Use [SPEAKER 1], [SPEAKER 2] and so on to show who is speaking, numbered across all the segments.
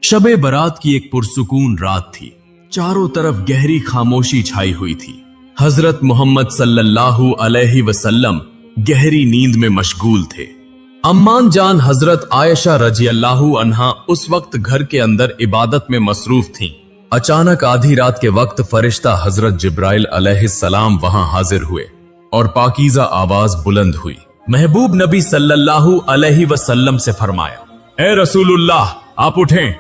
[SPEAKER 1] शबे बारात की एक पुरसुकून रात थी। चारों तरफ गहरी खामोशी छाई हुई थी। हजरत मोहम्मद सल्लल्लाहु अलैहि वसल्लम गहरी नींद में मशगूल थे। अम्मान जान हजरत आयशा रजी अल्लाहु अन्हा उस वक्त घर के अंदर इबादत में मसरूफ थीं। अचानक आधी रात के वक्त फरिश्ता हजरत जिब्राइल अलैहिस्सलाम वहां हाजिर हुए और पाकीज़ा आवाज बुलंद हुई। महबूब नबी सल्लल्लाहु अलैहि वसल्लम से फरमाया, ए रसूलुल्लाह, आप उठें।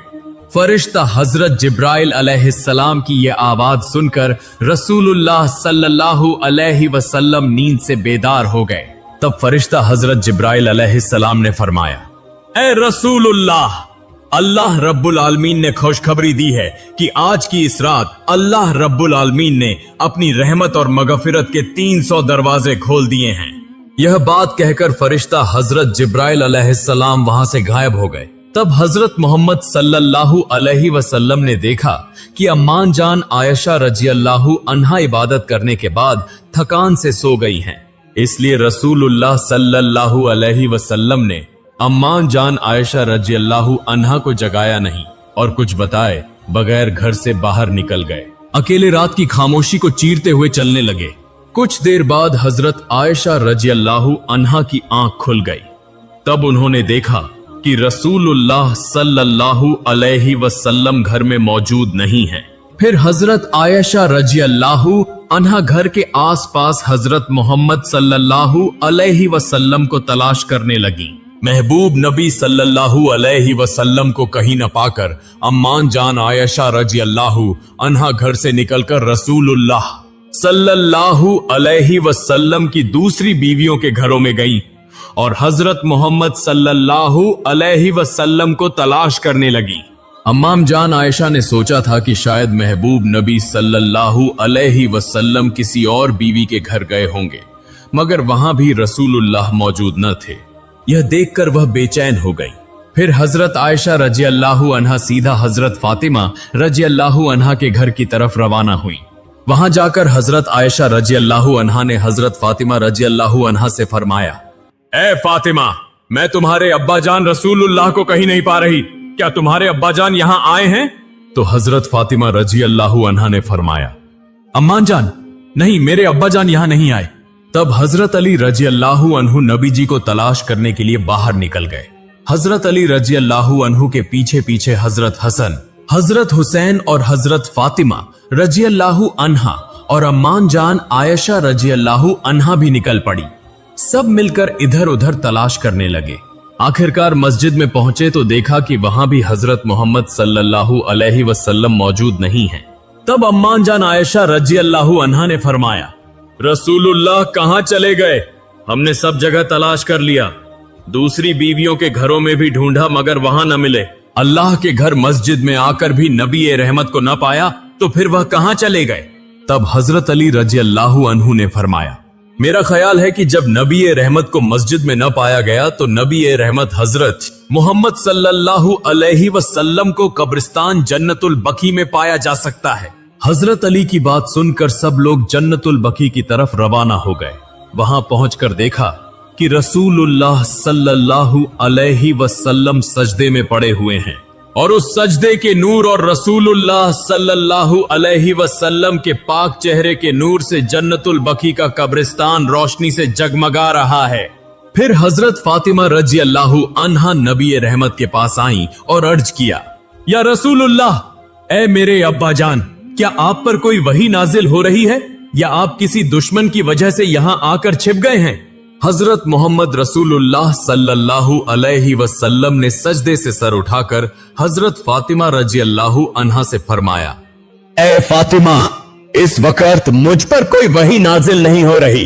[SPEAKER 1] फरिश्ता हजरत जिब्राइल अलैहिस्सलाम की यह आवाज सुनकर रसूलुल्लाह सल्लल्लाहु अलैहि वसल्लम नींद से बेदार हो गए। तब फरिश्ता हजरत जिब्राइल अलैहिस्सलाम ने फरमाया, ए रसूलुल्लाह, अल्लाह रब्बुल आलमीन ने खुशखबरी दी है कि आज की इस रात अल्लाह रब्बुल आलमीन ने अपनी रहमत और मगफिरत के 300 दरवाजे खोल दिए हैं। यह बात कहकर फरिश्ता हजरत जिब्राइल अलैहिस्सलाम वहां से गायब हो गए। तब हजरत मोहम्मद सल्लल्लाहु अलैहि वसल्लम ने देखा कि अम्मान जान आयशा रजी अल्लाहु अन्हा इबादत करने के बाद थकान से सो गई हैं। इसलिए रसूलुल्लाह सल्लल्लाहु अलैहि वसल्लम ने अम्मान जान आयशा रजी अल्लाहु अन्हा को जगाया नहीं और कुछ बताए बगैर घर से बाहर निकल गए। अकेले रात की खामोशी को चीरते हुए चलने लगे। कुछ देर बाद हजरत आयशा रजी अल्लाहु अन्हा की आंख खुल गई। तब उन्होंने देखा कि रसूलुल्लाह सल्लल्लाहु अलैहि वसल्लम घर में मौजूद नहीं है। फिर हजरत आयशा रजी अल्लाहु अन्हा घर के आसपास हजरत मोहम्मद सल्लल्लाहु अलैहि वसल्लम को तलाश करने लगी। महबूब नबी सल्लल्लाहु अलैहि वसल्लम को कहीं न पाकर अम्मान जान आयशा रजी अल्लाहु अन्हा घर से निकलकर रसूलुल्लाह सल्लल्लाहु अलैहि वसल्लम की दूसरी बीवियों के घरों में गईं और हजरत मोहम्मद सल्लल्लाहु अलैहि वसल्लम को तलाश करने लगी। अम्माम जान आयशा ने सोचा था कि शायद महबूब नबी सल्लल्लाहु अलैहि वसल्लम किसी और बीवी के घर गए होंगे, मगर वहां भी रसूलुल्लाह मौजूद न थे। यह देखकर वह बेचैन हो गई। फिर हजरत आयशा रजी अल्लाहु अन्हा सीधा हजरत फातिमा रजी अल्लाहु अन्हा के घर की तरफ रवाना हुई। वहां जाकर हजरत आयशा रजी अल्लाहु अन्हा ने हजरत फातिमा रजी अल्लाहु अन्हा से फरमाया, ए फातिमा, मैं तुम्हारे अब्बा जान रसूलुल्लाह को कहीं नहीं पा रही, क्या तुम्हारे अब्बा जान यहाँ आए हैं? तो हजरत फातिमा रजी अल्लाहु अन्हा ने फरमाया, अम्मान जान, नहीं, मेरे अब्बा जान यहाँ नहीं आए। तब हजरत अली रजी अल्लाहु अन्हु नबी जी को तलाश करने के लिए बाहर निकल गए। हजरत अली रजी अल्लाहु अन्हु के पीछे पीछे हजरत हसन, हजरत हुसैन और हजरत फातिमा रजी अल्लाहु अन्हा और अम्मान जान आयशा रजी अल्लाहु अन्हा भी निकल पड़ी। सब मिलकर इधर उधर तलाश करने लगे। आखिरकार मस्जिद में पहुंचे तो देखा कि वहां भी हजरत मोहम्मद सल्लल्लाहु अलैहि वसल्लम मौजूद नहीं हैं। तब अम्मान जान आयशा रजी अल्लाहु अन्हा ने फरमाया, रसूलुल्लाह कहां चले गए? हमने सब जगह तलाश कर लिया, दूसरी बीवियों के घरों में भी ढूंढा मगर वहां न मिले। अल्लाह के घर मस्जिद में आकर भी नबी ए रहमत को न पाया तो फिर वह कहां चले गए? तब हजरत अली रजी अल्लाहु अन्हु ने फरमाया, मेरा ख्याल है कि जब नबी ए रहमत को मस्जिद में न पाया गया तो नबी ए रहमत हजरत मोहम्मद सल्लल्लाहु अलैहि वसल्लम को कब्रिस्तान जन्नतुल बकी में पाया जा सकता है। हजरत अली की बात सुनकर सब लोग जन्नतुल बकी की तरफ रवाना हो गए। वहां पहुंचकर देखा कि रसूलुल्लाह सल्लल्लाहु अलैहि वसल्लम सजदे में पड़े हुए हैं और उस सजदे के नूर और रसूलुल्लाह सल्लल्लाहु अलैहि वसल्लम के पाक चेहरे के नूर से जन्नतुल बकी का कब्रिस्तान रोशनी से जगमगा रहा है। फिर हजरत फातिमा रजी अल्लाहु अन्हा नबी रहमत के पास आई और अर्ज किया, या रसूलुल्लाह, ए मेरे अब्बा जान, क्या आप पर कोई वही नाजिल हो रही है या आप किसी दुश्मन की वजह से यहाँ आकर छिप गए हैं? हजरत मोहम्मद रसूलुल्लाह सल्लल्लाहु अलैहि वसल्लम ने सजदे से सर उठाकर हजरत फातिमा रजी अल्लाहु अन्हा से फरमाया, ए फातिमा, इस वक्त मुझ पर कोई वही नाजिल नहीं हो रही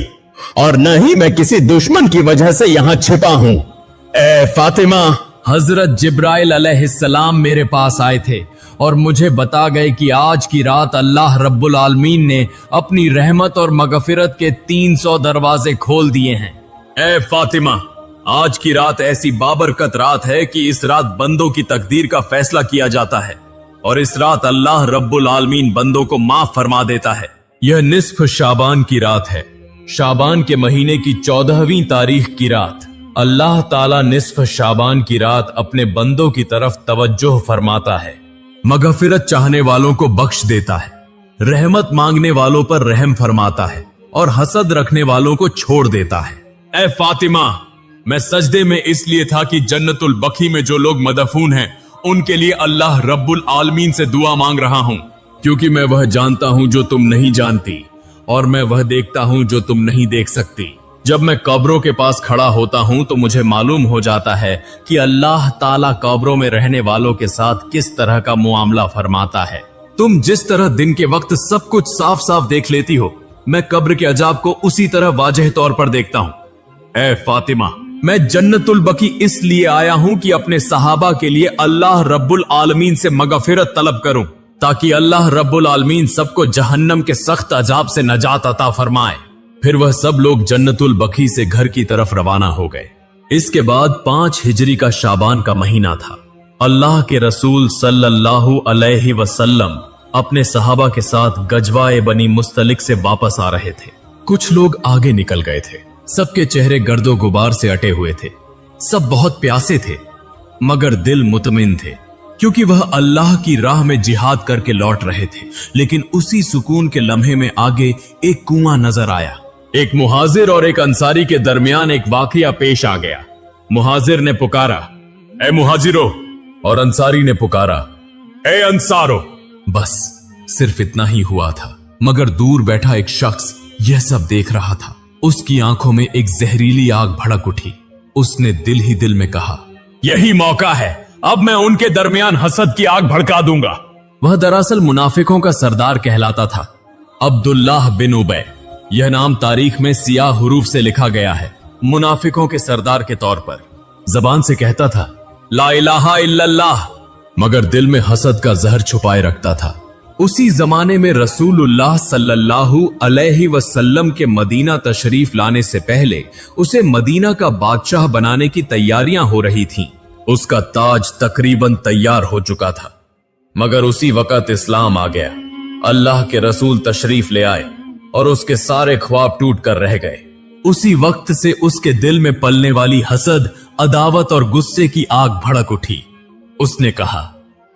[SPEAKER 1] और न ही मैं किसी दुश्मन की वजह से यहाँ छिपा हूँ। ए फातिमा, हजरत जिब्राइल अलैहिस्सलाम मेरे पास आए थे और मुझे बता गए कि आज की रात अल्लाह रब्बुल आलमीन ने अपनी रहमत और मगफिरत के 300 दरवाजे खोल दिए हैं। ए फातिमा, आज की रात ऐसी बाबरकत रात है कि इस रात बंदों की तकदीर का फैसला किया जाता है और इस रात अल्लाह रब्बुल आलमीन बंदों को माफ फरमा देता है। यह निस्फ शाबान की रात है, शाबान के महीने की 14वीं तारीख की रात। अल्लाह ताला निस्फ शाबान की रात अपने बंदों की तरफ तवज्जो फरमाता है, मगफिरत चाहने वालों को बख्श देता है, रहमत मांगने वालों पर रहम फरमाता है और हसद रखने वालों को छोड़ देता है। ए फातिमा, मैं सजदे में इसलिए था कि जन्नतुल बकी में जो लोग मदफून हैं उनके लिए अल्लाह रब्बुल आलमीन से दुआ मांग रहा हूं, क्योंकि मैं वह जानता हूं जो तुम नहीं जानती और मैं वह देखता हूं जो तुम नहीं देख सकती। जब मैं कब्रों के पास खड़ा होता हूं तो मुझे मालूम हो जाता है कि अल्लाह ताला कब्रों में रहने वालों के साथ किस तरह का मुआमला फरमाता है। तुम जिस तरह दिन के वक्त सब कुछ साफ साफ देख लेती हो, मैं कब्र के अजाब को उसी तरह वाजह तौर पर देखता हूं। ए फातिमा, मैं जन्नतुल बकी इसलिए आया हूं कि अपने सहाबा के लिए अल्लाह रब्बुल आलमीन से मगफिरत तलब करूं, ताकि अल्लाह रब्बुल आलमीन सबको जहन्नम के सख्त अजाब से नजात अता फरमाए। फिर वह सब लोग जन्नतुल बकी से घर की तरफ रवाना हो गए। इसके बाद 5 हिजरी का शाबान का महीना था। अल्लाह के रसूल सल्लल्लाहु अलैहि वसल्लम अपने सहाबा के साथ गजवाए बनी मुस्तलिक से वापस आ रहे थे। कुछ लोग आगे निकल गए थे। सबके चेहरे गर्दो गुबार से अटे हुए थे। सब बहुत प्यासे थे, मगर दिल मुतमिन थे, क्योंकि वह अल्लाह की राह में जिहाद करके लौट रहे थे। लेकिन उसी सुकून के लम्हे में आगे एक कुआं नजर आया। एक मुहाजिर और एक अंसारी के दरमियान एक वाकया पेश आ गया। मुहाजिर ने पुकारा, ए मुहाजिरो, और अंसारी ने पुकारा, ए अंसारो। बस सिर्फ इतना ही हुआ था, मगर दूर बैठा एक शख्स यह सब देख रहा था। उसकी आंखों में एक जहरीली आग भड़क उठी। उसने दिल ही दिल में कहा, यही मौका है, अब मैं उनके दरमियान हसद की आग भड़का दूंगा। वह दरअसल मुनाफिकों का सरदार कहलाता था, अब्दुल्लाह बिन उबय। यह नाम तारीख में सियाह हुरूफ से लिखा गया है। मुनाफिकों के सरदार के तौर पर जबान से कहता था ला इलाहा इल्लल्लाह, मगर दिल में हसद का जहर छुपाए रखता था। उसी जमाने में रसूलुल्लाह सल्लल्लाहु अलैहि वसल्लम के मदीना तशरीफ लाने से पहले उसे मदीना का बादशाह बनाने की तैयारियां हो रही थीं। उसका ताज तकरीबन तैयार हो चुका था, मगर उसी वक्त इस्लाम आ गया। अल्लाह के रसूल तशरीफ ले आए और उसके सारे ख्वाब टूट कर रह गए। उसी वक्त से उसके दिल में पलने वाली हसद, अदावत और गुस्से की आग भड़क उठी। उसने कहा,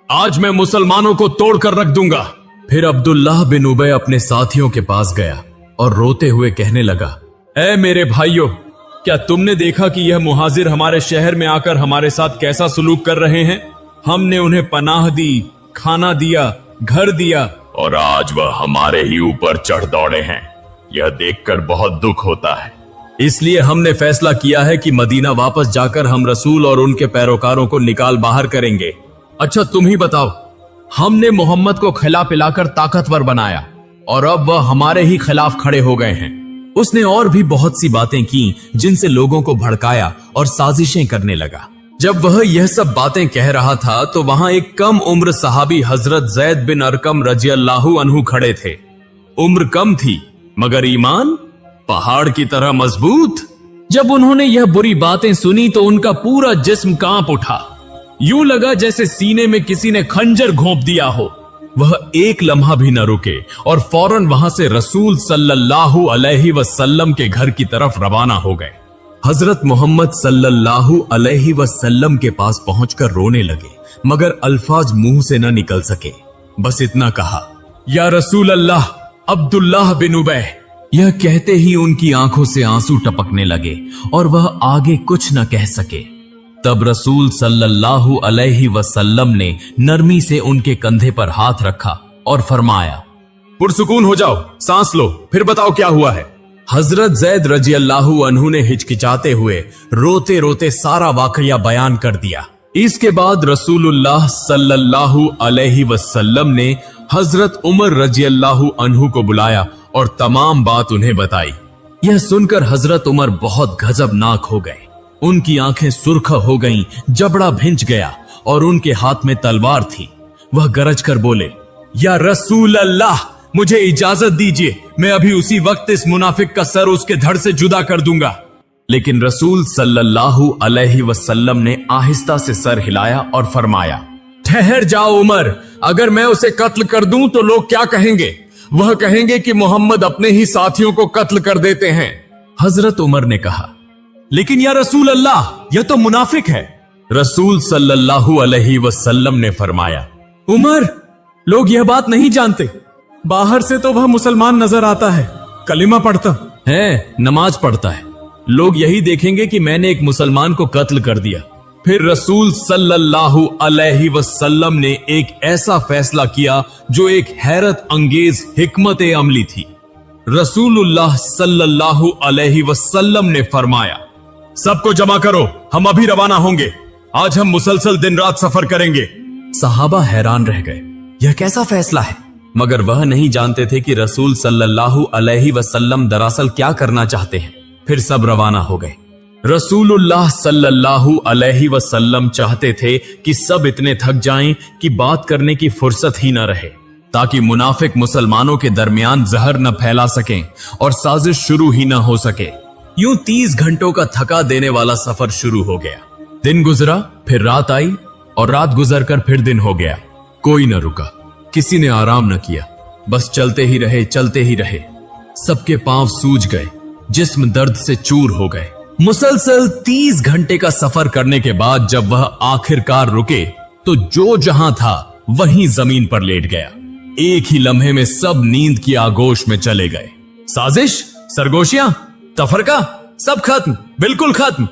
[SPEAKER 1] आज मैं मुसलमानों को तोड़कर रख दूंगा। फिर अब्दुल्लाह बिन उबय अपने साथियों के पास गया और रोते हुए कहने लगा, ऐ मेरे भाइयों, क्या तुमने देखा कि यह मुहाजिर हमारे शहर में आकर हमारे साथ कैसा सलूक कर रहे हैं? हमने उन्हें पनाह दी, खाना दिया, घर दिया, और आज वह हमारे ही ऊपर चढ़ दौड़े हैं। यह देखकर बहुत दुख होता है। इसलिए हमने फैसला किया है कि मदीना वापस जाकर हम रसूल और उनके पैरोकारों को निकाल बाहर करेंगे। अच्छा तुम ही बताओ, हमने मोहम्मद को खिला पिलाकर ताकतवर बनाया और अब वह हमारे ही खिलाफ खड़े हो गए हैं। उसने और भी बहुत सी बातें की जिनसे लोगों को भड़काया और साजिशें करने लगा। जब वह यह सब बातें कह रहा था तो वहां एक कम उम्र सहाबी हजरत जैद बिन अरकम रजियल्लाहु अन्हु खड़े थे। उम्र कम थी मगर ईमान पहाड़ की तरह मजबूत। जब उन्होंने यह बुरी बातें सुनी तो उनका पूरा जिस्म कांप उठा। यूं लगा जैसे सीने में किसी ने खंजर घोंप दिया हो। वह एक लम्हा भी न रुके और फौरन वहां से रसूल सल्लल्लाहु अलैहि वसल्लम के घर की तरफ रवाना हो गए। हजरत मोहम्मद सल्लल्लाहु अलैहि वसल्लम के पास पहुंचकर रोने लगे, मगर अल्फाज मुंह से न निकल सके। बस इतना कहा, या रसूल अल्लाह, अब्दुल्लाह बिन उबय। यह कहते ही उनकी आंखों से आंसू टपकने लगे और वह आगे कुछ न कह सके। तब रसूल सल्लल्लाहु अलैहि वसल्लम ने नरमी से उनके कंधे पर हाथ रखा और फरमाया, पुरसुकून हो जाओ, सांस लो, फिर बताओ क्या हुआ है। हजरत जैद रजियल्लाहु अन्हु ने हिचकिचाते हुए रोते रोते सारा वाकया बयान कर दिया। इसके बाद रसूलुल्लाह सल्लल्लाहु अलैहि वसल्लम ने हजरत उमर रजियल्लाहु अन्हु को बुलाया और तमाम बात उन्हें बताई। यह सुनकर हजरत उमर बहुत गजबनाक हो गए। उनकी आंखें सुर्ख हो गईं, जबड़ा भिंच गया और उनके हाथ में तलवार थी। वह गरज कर बोले, या रसूल अल्लाह, मुझे इजाजत दीजिए, मैं अभी उसी वक्त इस मुनाफिक का सर उसके धड़ से जुदा कर दूंगा। लेकिन रसूल सल्लल्लाहु अलैहि वसल्लम ने आहिस्ता से सर हिलाया और फरमाया, ठहर जाओ उमर, अगर मैं उसे कत्ल कर दूं तो लोग क्या कहेंगे? वह कहेंगे कि मोहम्मद अपने ही साथियों को कत्ल कर देते हैं। हजरत उमर ने कहा, लेकिन या रसूल अल्लाह, यह तो मुनाफिक है। रसूल सल्लल्लाहु अलैहि वसल्लम ने फरमाया, उमर, लोग यह बात नहीं जानते, बाहर से तो वह मुसलमान नजर आता है, कलिमा पढ़ता है, नमाज पढ़ता है। लोग यही देखेंगे कि मैंने एक मुसलमान को कत्ल कर दिया। फिर रसूल सल्लल्लाहु अलैहि वसल्लम ने एक ऐसा फैसला किया जो एक हैरत अंगेज हिकमत अमली थी। रसूलुल्लाह सल्लल्लाहु अलैहि वसल्लम ने फरमाया, सबको जमा करो, हम अभी रवाना होंगे। आज हम मुसलसल दिन रात सफर करेंगे। सहाबा हैरान रह गए, यह कैसा फैसला है? मगर वह नहीं जानते थे कि रसूल सल्लल्लाहु अलैहि वसल्लम दरअसल क्या करना चाहते हैं। फिर सब रवाना हो गए। रसूलुल्लाह सल्लल्लाहु अलैहि वसल्लम चाहते थे कि सब इतने थक जाएं कि बात करने की फुर्सत ही न रहे, ताकि मुनाफिक मुसलमानों के दरमियान जहर न फैला सकें और साजिश शुरू ही न हो सके। यूं 30 घंटों का थका देने वाला सफर शुरू हो गया। दिन गुजरा, फिर रात आई, और रात गुजरकर फिर दिन हो गया। कोई न रुका, किसी ने आराम न किया, बस चलते ही रहे, चलते ही रहे। सबके पांव सूज गए, जिस्म दर्द से चूर हो गए। मुसलसल 30 घंटे का सफर करने के बाद जब वह आखिरकार रुके तो जो जहां था वहीं जमीन पर लेट गया। एक ही लम्हे में सब नींद की आगोश में चले गए। साजिश, सरगोशियां, तफरका, सब खत्म, बिल्कुल खत्म।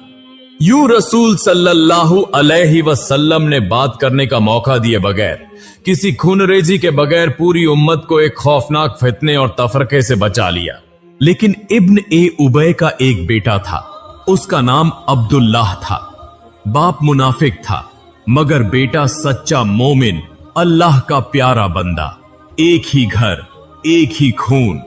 [SPEAKER 1] यूं रसूल सल्लल्लाहु अलैहि वसल्लम ने बात करने का मौका दिए बगैर, किसी खूनरेजी के बगैर पूरी उम्मत को एक खौफनाक फितने और तफरके से बचा लिया। लेकिन इब्न ए उबय का एक बेटा था, उसका नाम अब्दुल्लाह था। बाप मुनाफिक था, मगर बेटा सच्चा मोमिन, अल्लाह का प्यारा बंदा। एक ही घर, एक ही खून,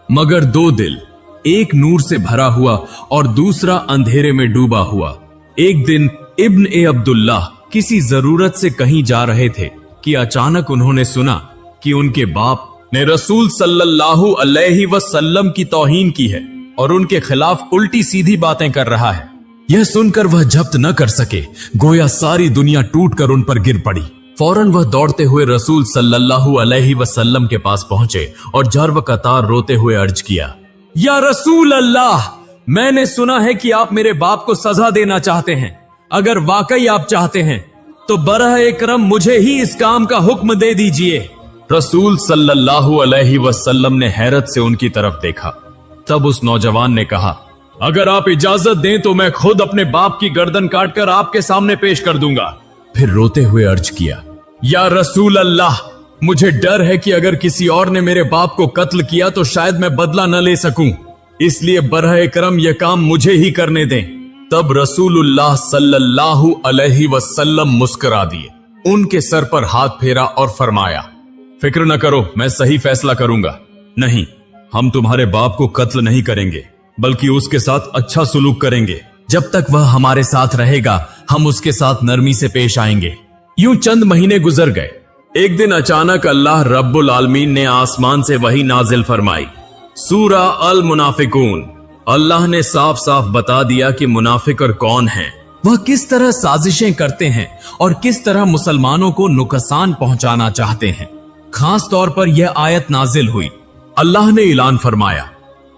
[SPEAKER 1] मगर दो दिल, एक नूर से भरा हुआ और दूसरा अंधेरे में डूबा हुआ। एक दिन इब्न ए अब्दुल्लाह किसी जरूरत से कहीं जा रहे थे कि अचानक उन्होंने सुना कि उनके बाप ने रसूल सल्लल्लाहु अलैहि वसल्लम की तौहीन की है और उनके खिलाफ उल्टी सीधी बातें कर रहा है। यह सुनकर वह जब्त न कर सके, गोया सारी दुनिया टूट कर उन पर गिर पड़ी। फौरन वह दौड़ते हुए रसूल सल्लल्लाहु अलैहि वसल्लम के पास पहुंचे और जर्व कतार रोते हुए अर्ज किया, या रसूल अल्लाह, मैंने सुना है कि आप मेरे बाप को सजा देना चाहते हैं। अगर वाकई आप चाहते हैं तो बरह करम मुझे ही इस काम का हुक्म दे दीजिए। रसूल सल्लल्लाहु अलैहि वसल्लम ने हैरत से उनकी तरफ देखा। तब उस नौजवान ने कहा, अगर आप इजाजत दें तो मैं खुद अपने बाप की गर्दन काटकर आपके सामने पेश कर दूंगा। फिर रोते हुए अर्ज किया, या रसूल अल्लाह, मुझे डर है कि अगर किसी और ने मेरे बाप को कत्ल किया तो शायद मैं बदला न ले सकूं, इसलिए बरह करम यह काम मुझे ही करने दें। तब रसूलुल्लाह सल्लल्लाहु अलैहि वसल्लम मुस्कुरा दिए, उनके सर पर हाथ फेरा और फरमाया, फिक्र न करो, मैं सही फैसला करूंगा। नहीं, हम तुम्हारे बाप को कत्ल नहीं करेंगे, बल्कि उसके साथ अच्छा सुलूक करेंगे। जब तक वह हमारे साथ रहेगा हम उसके साथ नरमी से पेश आएंगे। यूं चंद महीने गुजर गए। एक दिन अचानक अल्लाह रब्बुल आलमीन ने आसमान से वही नाजिल फरमाई, सूरा अल मुनाफिकून। अल्लाह ने साफ साफ बता दिया कि मुनाफिक और कौन है, वह किस तरह साजिशें करते हैं और किस तरह मुसलमानों को नुकसान पहुंचाना चाहते हैं। खास तौर पर यह आयत नाजिल हुई। अल्लाह ने ऐलान फरमाया,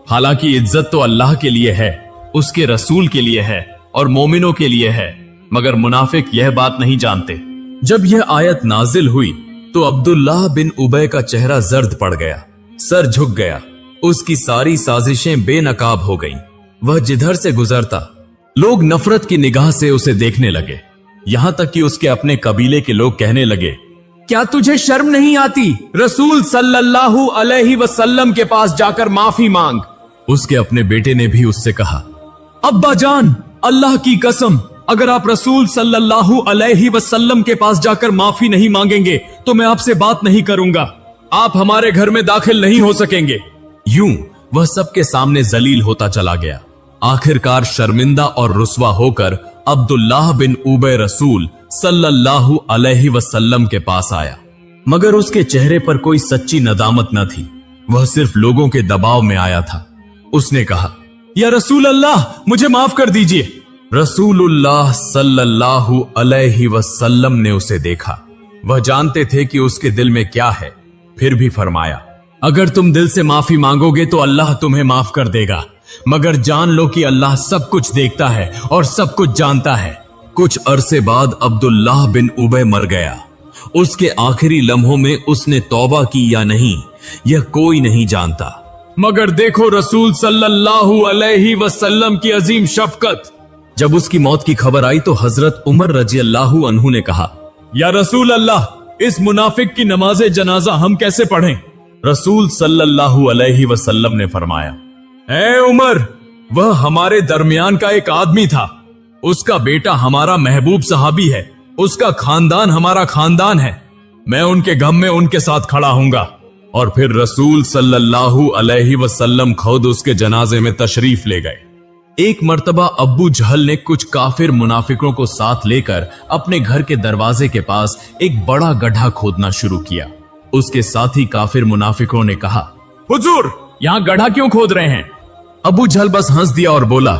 [SPEAKER 1] हालांकि इज्जत तो अल्लाह के लिए है, उसके रसूल के लिए है और मोमिनों के लिए है, मगर मुनाफिक यह बात नहीं जानते। जब यह आयत नाजिल हुई तो अब्दुल्लाह बिन उबय का चेहरा जर्द पड़ गया, सर झुक गया, उसकी सारी साजिशें बेनकाब हो गईं। वह जिधर से गुजरता लोग नफरत की निगाह से उसे देखने लगे, यहां तक कि उसके अपने कबीले के लोग कहने लगे, क्या तुझे शर्म नहीं आती रसूल सल्लल्लाहु अलैहि वसल्लम के पास जाकर माफी मांग। उसके अपने बेटे ने भी उससे कहा, अब्बा जान, अल्लाह की कसम, अगर आप रसूल सल्लल्लाहु अलैहि वसल्लम के पास जाकर माफी नहीं मांगेंगे तो मैं आपसे बात नहीं करूंगा, आप हमारे घर में दाखिल नहीं हो सकेंगे। यूं वह सबके सामने जलील होता चला गया। आखिरकार शर्मिंदा और रुस्वा होकर अब्दुल्लाह बिन उबय रसूल सल्लल्लाहु अलैहि वसल्लम के पास आया, मगर उसके चेहरे पर कोई सच्ची नदामत न थी, वह सिर्फ लोगों के दबाव में आया था। उसने कहा, या रसूल अल्लाह, मुझे माफ कर दीजिए। रसूलुल्लाह सल्लल्लाहु अलैहि वसल्लम ने उसे देखा। वह जानते थे कि उसके दिल में क्या है, फिर भी फरमाया, अगर तुम दिल से माफी मांगोगे तो अल्लाह तुम्हें माफ कर देगा, मगर जान लो कि अल्लाह सब कुछ देखता है और सब कुछ जानता है। कुछ अरसे बाद अब्दुल्लाह बिन उबय मर गया। उसके आखिरी लम्हों में उसने तौबा की या नहीं, यह कोई नहीं जानता। मगर देखो रसूल सल्लल्लाहु अलैहि वसल्लम की अजीम शफकत। जब उसकी मौत की खबर आई तो हजरत उमर रजी अल्लाहु अन्हु ने कहा, या रसूल अल्लाह, इस मुनाफिक की नमाज़े जनाजा हम कैसे पढ़ें? रसूल सल्लल्लाहु अलैहि वसल्लम ने फरमाया, ए उमर, वह हमारे दरमियान का एक आदमी था। उसका बेटा हमारा महबूब सहाबी है, उसका खानदान हमारा खानदान है। मैं उनके गम में उनके साथ खड़ा हूंगा। और फिर रसूल सल्लल्लाहु अलैहि वसल्लम खुद उसके जनाजे में तशरीफ ले गए। एक मर्तबा अब्बू जहल ने कुछ काफिर मुनाफिकों को साथ लेकर अपने घर के दरवाजे के पास एक बड़ा गड्ढा खोदना शुरू किया। उसके साथी काफिर मुनाफिकों ने कहा, हुजूर, यहां गड्ढा क्यों खोद रहे हैं? अब्बू जहल बस हंस दिया और बोला,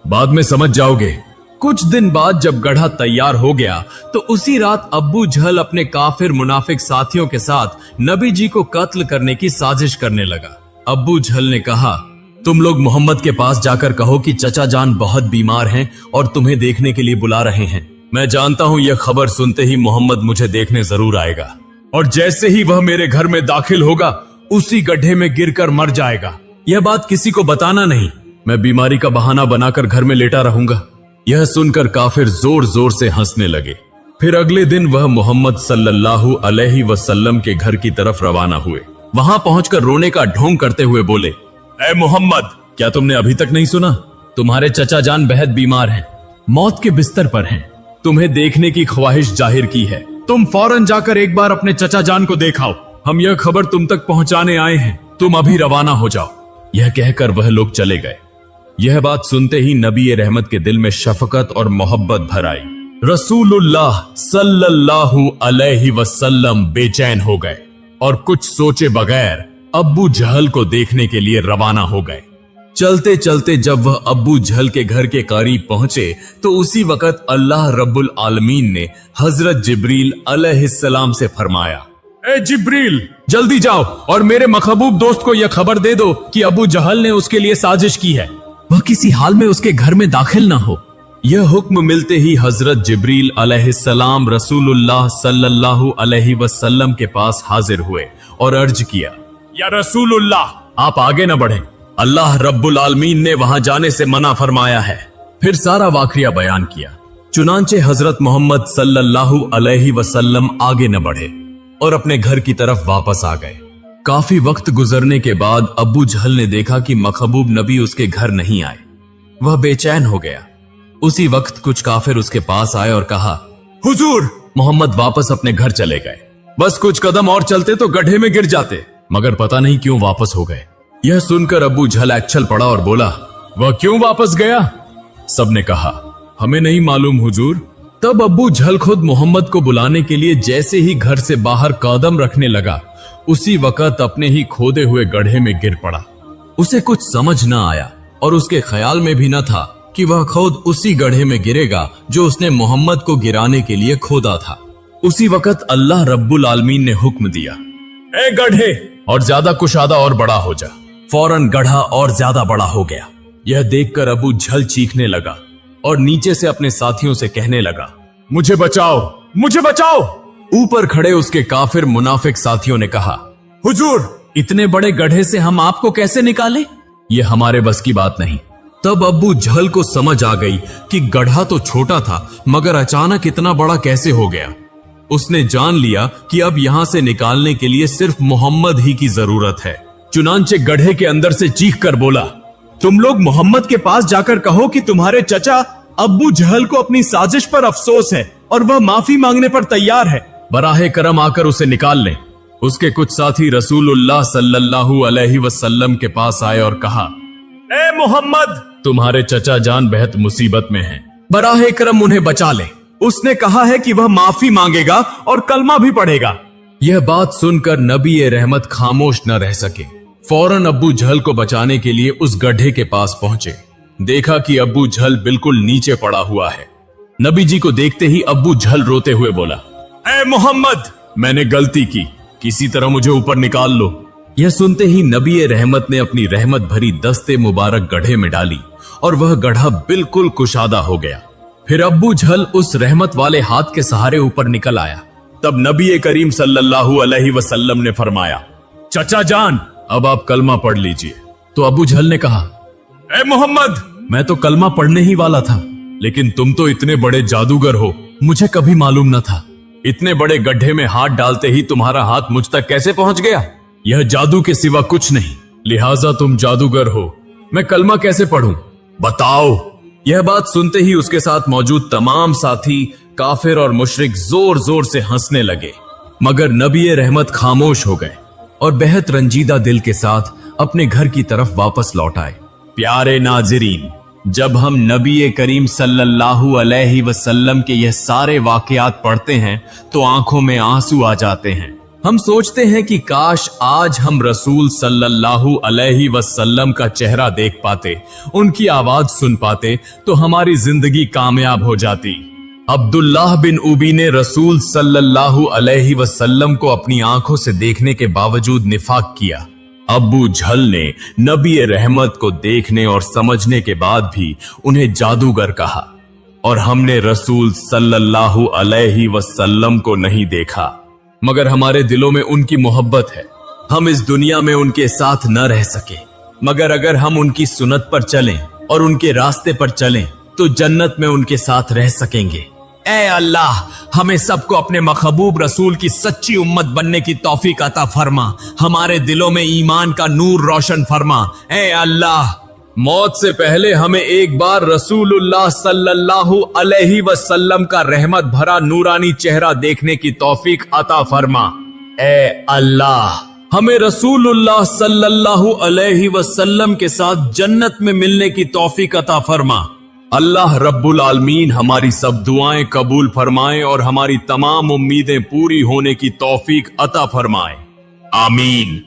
[SPEAKER 1] बाद में समझ जाओगे। कुछ दिन बाद जब गड्ढा तैयार हो गया तो उसी रात अब्बू जहल अपने काफिर मुनाफिक साथियों के साथ नबी जी को कत्ल करने की साजिश करने लगा। अब्बू जहल ने कहा, तुम लोग मोहम्मद के पास जाकर कहो कि चचा जान बहुत बीमार हैं और तुम्हें देखने के लिए बुला रहे हैं। मैं जानता हूं यह खबर सुनते ही मोहम्मद मुझे देखने जरूर आएगा, और जैसे ही वह मेरे घर में दाखिल होगा उसी गड्ढे में गिरकर मर जाएगा। यह बात किसी को बताना नहीं। मैं बीमारी का बहाना बनाकर घर में लेटा रहूंगा। यह सुनकर काफिर जोर जोर से हंसने लगे। फिर अगले दिन वह मोहम्मद सल्लल्लाहु अलैहि वसल्लम के घर की तरफ रवाना हुए। वहां पहुंचकर रोने का ढोंग करते हुए बोले, ए मोहम्मद, क्या तुमने अभी तक नहीं सुना? तुम्हारे चचा जान बेहद बीमार हैं, मौत के बिस्तर पर हैं। तुम्हें देखने की ख्वाहिश जाहिर की है। तुम फौरन जाकर एक बार अपने चचा जान को देखाओ। हम यह खबर तुम तक पहुंचाने आए हैं। तुम अभी रवाना हो जाओ। यह कहकर वह लोग चले गए। यह बात सुनते ही नबी रहमत के दिल में शफकत और मोहब्बत भर आई। रसूलुल्लाह सल्लल्लाहु अलैहि वसल्लम बेचैन हो गए और कुछ सोचे बगैर अब्बू जहल को देखने के लिए रवाना हो गए। चलते चलते जब वह अब्बू जहल के घर के करीब पहुंचे तो उसी वक्त अल्लाह रब्बुल आलमीन ने हजरत जिब्रील अलैहिस्सलाम से फरमाया, ए जिब्रील, जल्दी जाओ और मेरे महबूब दोस्त को यह खबर दे दो कि अबू जहल ने उसके लिए साजिश की है। वह किसी हाल में उसके घर में दाखिल न हो। यह हुक्म मिलते ही हजरत जिब्रील अलैहिस्सलाम रसूलुल्लाह सल्लल्लाहु अलैहि वसल्लम के पास हाजिर हुए और अर्ज किया, या रसूलुल्लाह, आप आगे न बढ़ें। अल्लाह रब्बुल आलमीन ने वहां जाने से मना फरमाया है। फिर सारा वाकया बयान किया। चुनांचे हजरत मोहम्मद सल्लल्लाहु अलैहि वसल्लम आगे न बढ़े और अपने घर की तरफ वापस आ गए। काफी वक्त गुजरने के बाद अब्बू जहल ने देखा कि महबूब नबी उसके घर नहीं आए। वह बेचैन हो गया। उसी वक्त कुछ काफिर उसके पास आए और कहा, हुजूर, मोहम्मद वापस अपने घर चले गए। बस कुछ कदम और चलते तो गड्ढे में गिर जाते, मगर पता नहीं क्यों वापस हो गए। यह सुनकर अब्बू जहल एक्चल पड़ा और बोला, वह क्यों वापस गया? सबने कहा, हमें नहीं मालूम हुजूर। तब अब्बू जहल खुद मोहम्मद को बुलाने के लिए जैसे ही घर से बाहर कदम रखने लगा, उसी वक्त अपने ही खोदे हुए गड्ढे में गिर पड़ा। उसे कुछ समझ न आया और उसके ख्याल में भी न था कि वह खुद उसी गड्ढे में गिरेगा जो उसने मोहम्मद को गिराने के लिए खोदा था। उसी वक्त अल्लाह रब्बुल आलमीन ने हुक्म दिया, ए गड्ढे, और ज्यादा कुशादा और बड़ा हो जा। फौरन गड्ढा और ज्यादा बड़ा हो गया। यह देखकर अबू जहल चीखने लगा और नीचे से अपने साथियों से कहने लगा, मुझे बचाओ, मुझे बचाओ। ऊपर खड़े उसके काफिर मुनाफिक साथियों ने कहा, हुजूर, इतने बड़े गड्ढे से हम आपको कैसे निकालें? यह हमारे बस की बात नहीं। तब अब्बू जहल को समझ आ गई कि गड्ढा तो छोटा था, मगर अचानक इतना बड़ा कैसे हो गया। उसने जान लिया कि अब यहां से निकालने के लिए सिर्फ मोहम्मद ही की जरूरत है। चुनांचे गड्ढे के अंदर से चीख कर बोला, तुम लोग मोहम्मद के पास जाकर कहो कि तुम्हारे चचा अब्बू जहल को अपनी साजिश पर अफसोस है और वह माफी मांगने पर तैयार है। बराहे करम आकर उसे निकाल लें। उसके कुछ साथी रसूलुल्लाह सल्लल्लाहु अलैहि वसल्लम के पास आए और कहा, ए मोहम्मद, तुम्हारे चचा जान बेहद मुसीबत में हैं। बराहे करम उन्हें बचा ले। उसने कहा है कि वह माफी मांगेगा और कलमा भी पढ़ेगा। यह बात सुनकर नबी रहमत खामोश न रह सके। फौरन अब्बू जहल को बचाने के लिए उस गड्ढे के पास पहुंचे। देखा कि अब्बू जहल बिल्कुल नीचे पड़ा हुआ है। नबी जी को देखते ही अब्बू जहल रोते हुए बोला, ए मोहम्मद, मैंने गलती की, किसी तरह मुझे ऊपर निकाल लो। यह सुनते ही नबी रहमत ने अपनी रहमत भरी दस्ते मुबारक गड्ढे में डाली और वह गड्ढा बिल्कुल कुशादा हो गया। फिर अब्बू झल उस रहमत वाले हाथ के सहारे ऊपर निकल आया। तब नबी करीम सल्लल्लाहु अलैहि वसल्लम ने फरमाया, चचा जान, अब आप कलमा पढ़ लीजिए। तो अबू झल ने कहा, ए मोहम्मद, मैं तो कलमा पढ़ने ही वाला था, लेकिन तुम तो इतने बड़े जादूगर हो, मुझे कभी मालूम न था। इतने बड़े गड्ढे में हाथ डालते ही तुम्हारा हाथ मुझ तक कैसे पहुंच गया? यह जादू के सिवा कुछ नहीं, लिहाजा तुम जादूगर हो, मैं कलमा कैसे पढ़ूं? बताओ। यह बात सुनते ही उसके साथ मौजूद तमाम साथी काफिर और मुशरिक जोर जोर से हंसने लगे, मगर नबी रहमत खामोश हो गए और बेहद रंजीदा दिल के साथ अपने घर की तरफ वापस लौट आए। प्यारे नाज़रीन, जब हम नबी करीम सल्लल्लाहु अलैहि वसल्लम के यह सारे वाकयात पढ़ते हैं तो आंखों में आंसू आ जाते हैं। हम सोचते हैं कि काश आज हम रसूल सल्लल्लाहु अलैहि वसल्लम का चेहरा देख पाते, उनकी आवाज सुन पाते तो हमारी जिंदगी कामयाब हो जाती। अब्दुल्लाह बिन उबी ने रसूल सल्लल्लाहु अलैहि वसल्लम को अपनी आंखों से देखने के बावजूद निफाक किया। अब्बू झल ने नबी रहमत को देखने और समझने के बाद भी उन्हें जादूगर कहा, और हमने रसूल सल्लल्लाहु अलैहि वसल्लम को नहीं देखा, मगर हमारे दिलों में उनकी मोहब्बत है। हम इस दुनिया में उनके साथ न रह सके, मगर अगर हम उनकी सुन्नत पर चलें और उनके रास्ते पर चलें तो जन्नत में उनके साथ रह सकेंगे। ऐ अल्लाह, हमें सबको अपने महबूब रसूल की सच्ची उम्मत बनने की तौफीक अता फरमा, हमारे दिलों में ईमान का नूर रोशन फरमा। ऐ अल्लाह, मौत से पहले हमें एक बार रसूलुल्लाह सल्लल्लाहु अलैहि वसल्लम का रहमत भरा नूरानी चेहरा देखने की तौफीक अता फरमा। ऐ अल्लाह, हमें रसूलुल्लाह सल्लल्लाहु अलैहि वसल्लम के साथ जन्नत में मिलने की तौफीक अता फरमा। अल्लाह रब्बुल आलमीन हमारी सब दुआएं कबूल फरमाए और हमारी तमाम उम्मीदें पूरी होने की तौफीक अता फरमाए। आमीन।